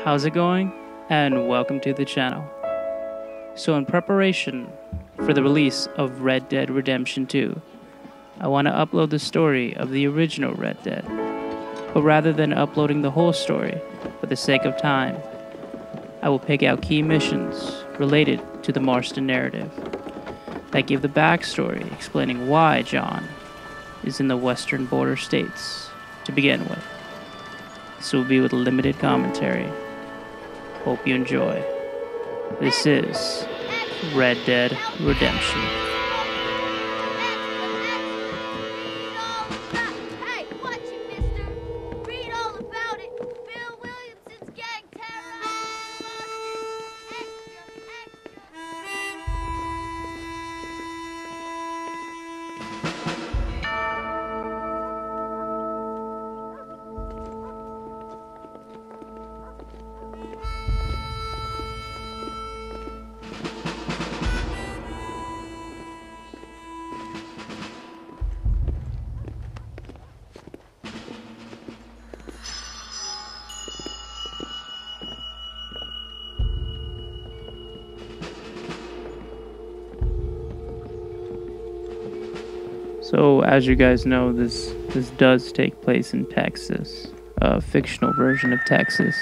how's it going? And welcome to the channel. So in preparation for the release of Red Dead Redemption 2, I want to upload the story of the original Red Dead. But rather than uploading the whole story, for the sake of time, I will pick out key missions related to the Marston narrative that give the backstory explaining why John is in the western border states to begin with. This will be with limited commentary. Hope you enjoy. This is Red Dead Redemption. So, as you guys know, this does take place in Texas, a fictional version of Texas.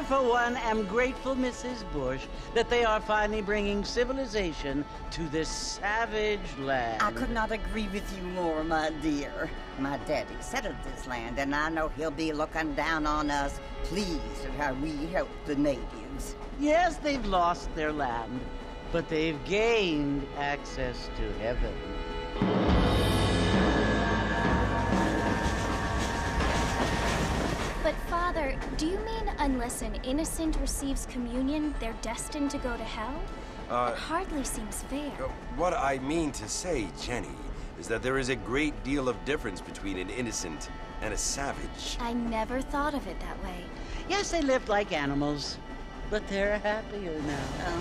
For one, am grateful, Mrs. Bush, that they are finally bringing civilization to this savage land. I could not agree with you more, my dear. My daddy settled this land, and I know he'll be looking down on us, pleased at how we help the natives. Yes, they've lost their land, but they've gained access to heaven. But Father, do you mean unless an innocent receives communion, they're destined to go to hell? That hardly seems fair. What I mean to say, Jenny, is that there is a great deal of difference between an innocent and a savage. I never thought of it that way. Yes, they lived like animals, but they're happier now.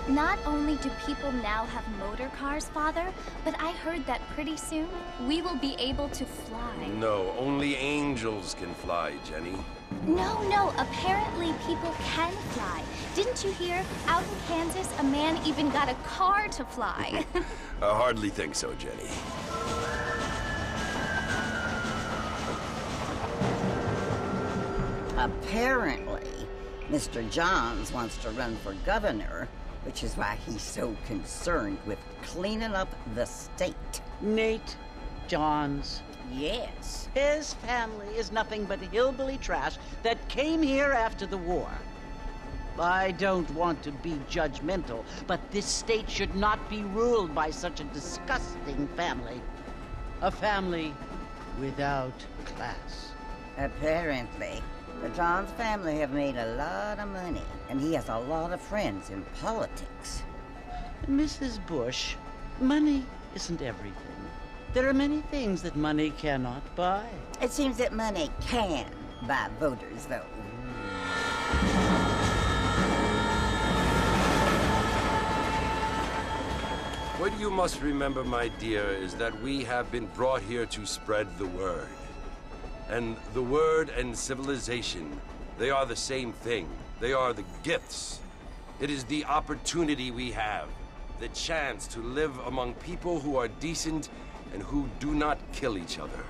Not only do people now have motor cars, Father, but I heard that pretty soon we will be able to fly. No, only angels can fly, Jenny. No, apparently people can fly. Didn't you hear? Out in Kansas, a man even got a car to fly. I hardly think so, Jenny. Apparently, Mr. Johns wants to run for governor, which is why he's so concerned with cleaning up the state. Nate Johns. Yes. His family is nothing but hillbilly trash that came here after the war. I don't want to be judgmental, but this state should not be ruled by such a disgusting family. A family without class. Apparently. The Johns family have made a lot of money, and he has a lot of friends in politics. Mrs. Bush, money isn't everything. There are many things that money cannot buy. It seems that money can buy voters, though. What you must remember, my dear, is that we have been brought here to spread the word. And the word and civilization, they are the same thing. They are the gifts. It is the opportunity we have, the chance to live among people who are decent and who do not kill each other,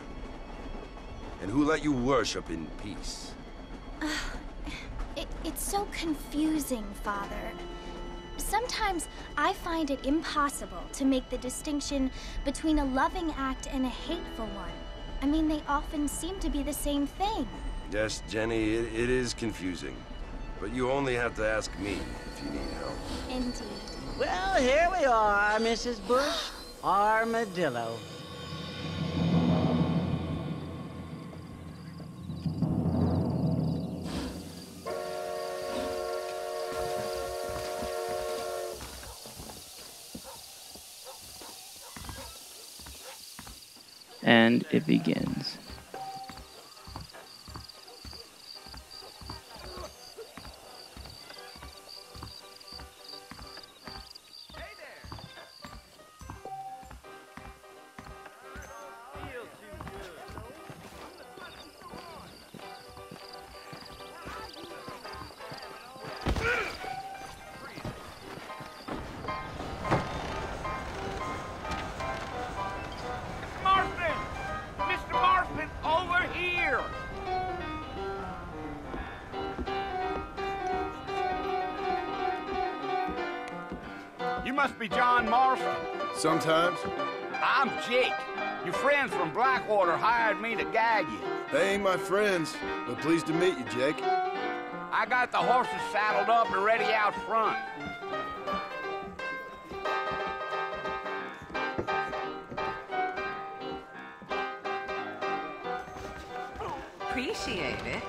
and who let you worship in peace. It's so confusing, Father. Sometimes I find it impossible to make the distinction between a loving act and a hateful one. I mean, they often seem to be the same thing. Yes, Jenny, it is confusing. But you only have to ask me if you need help. Indeed. Well, here we are, Mrs. Bush. Armadillo. And it begins. You must be John Marston. Sometimes. I'm Jake. Your friends from Blackwater hired me to gag you. They ain't my friends, but pleased to meet you, Jake. I got the horses saddled up and ready out front. Appreciate it.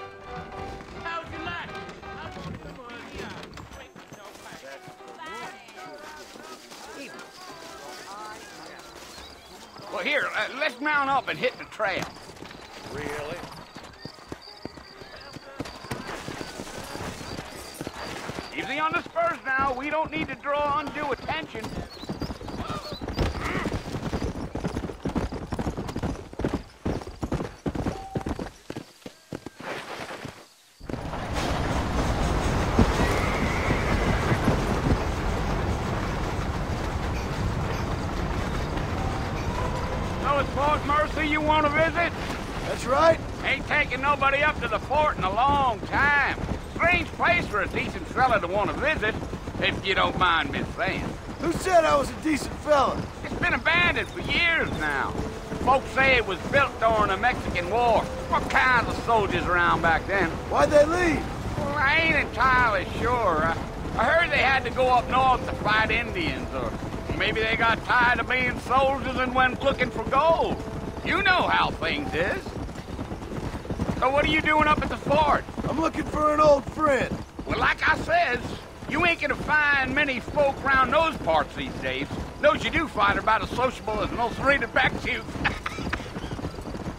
Well, here, let's mount up and hit the trail. Really? Easy on the spurs now. We don't need to draw undue attention. So it's Fort Mercy you want to visit? That's right. Ain't taking nobody up to the fort in a long time. Strange place for a decent fella to want to visit, if you don't mind me saying. Who said I was a decent fella? It's been abandoned for years now. Folks say it was built during the Mexican War. What kinds of soldiers around back then? Why'd they leave? Well, I ain't entirely sure. I heard they had to go up north to fight Indians, or maybe they got tired of being soldiers and went looking for gold. You know how things is. So what are you doing up at the fort? I'm looking for an old friend. Well, like I says, you ain't gonna find many folk around those parts these days. Those you do find are about as sociable as most rated back to.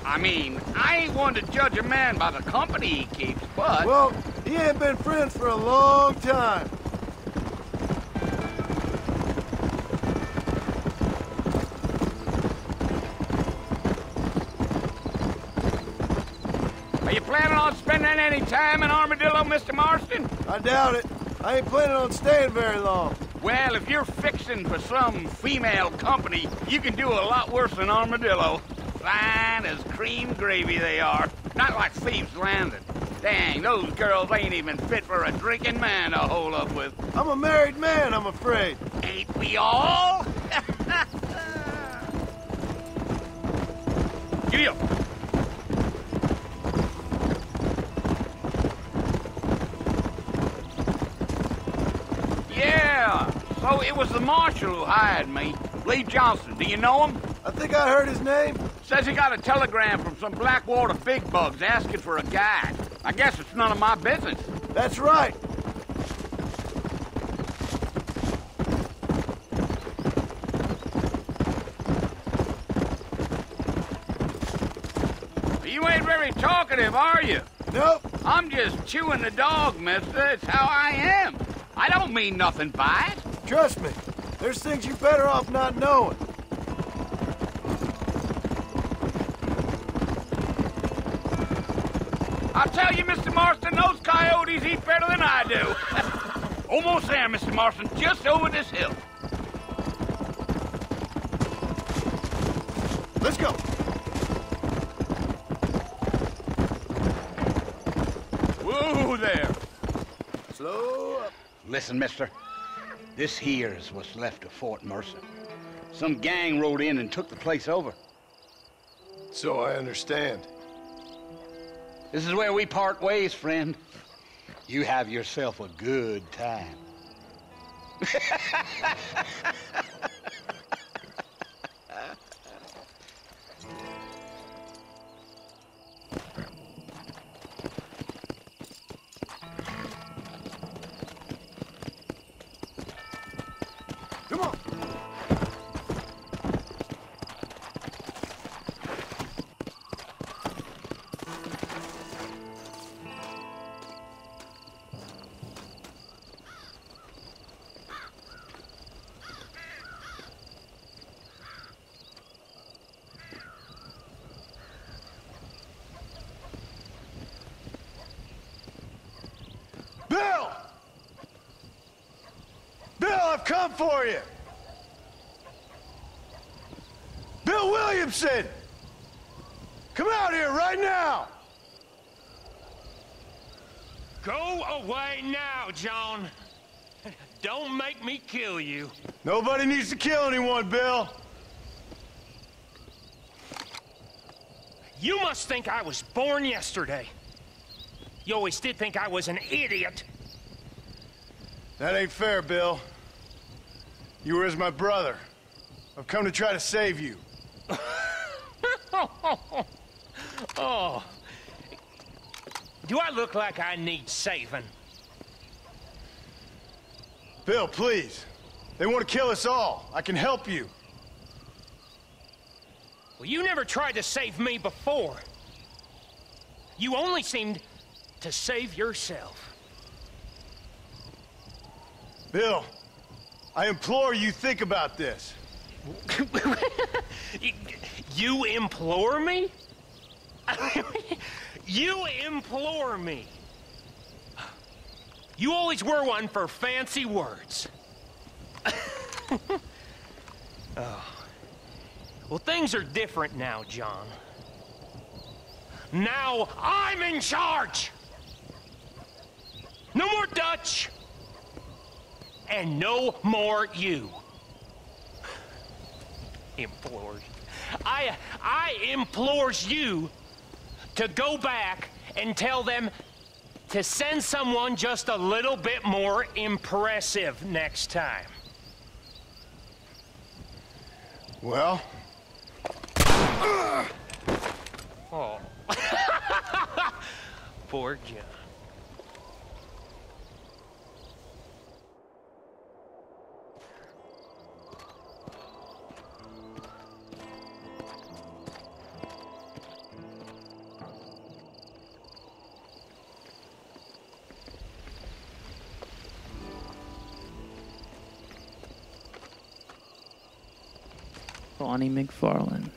I mean, I ain't one to judge a man by the company he keeps, but... Well, he ain't been friends for a long time. Are you planning on spending any time in Armadillo, Mr. Marston? I doubt it. I ain't planning on staying very long. Well, if you're fixing for some female company, you can do a lot worse than Armadillo. Fine as cream gravy they are. Not like Thieves' Landing. Dang, those girls ain't even fit for a drinking man to hole up with. I'm a married man, I'm afraid. Ain't we all? Giddy up. Yeah, so it was the marshal who hired me. Lee Johnson, do you know him? I think I heard his name. Says he got a telegram from some Blackwater big bugs asking for a guide. I guess it's none of my business. That's right. You ain't very talkative, are you? Nope. I'm just chewing the dog, mister. It's how I am. I don't mean nothing by it. Trust me. There's things you're better off not knowing. I'll tell you, Mr. Marston, those coyotes eat better than I do. Almost there, Mr. Marston, just over this hill. Let's go. Whoa there. Slow up. Listen, mister. This here's what's left of Fort Mercer. Some gang rode in and took the place over. So I understand. This is where we part ways, friend. You have yourself a good time. Come on. Bill! Bill, I've come for you! Bill Williamson! Come out here right now! Go away now, John. Don't make me kill you. Nobody needs to kill anyone, Bill. You must think I was born yesterday. You always did think I was an idiot. That ain't fair, Bill. You were as my brother. I've come to try to save you. Oh. Do I look like I need saving? Bill, please. They want to kill us all. I can help you. Well, you never tried to save me before. You only seemed to save yourself. Bill, I implore you think about this. You implore me? You implore me. You always were one for fancy words. Oh. Well, things are different now, John. Now I'm in charge. No more Dutch. And no more you. Implores. I implores you to go back and tell them to send someone just a little bit more impressive next time. Well? Oh. Poor John. Bonnie Mcfarlane.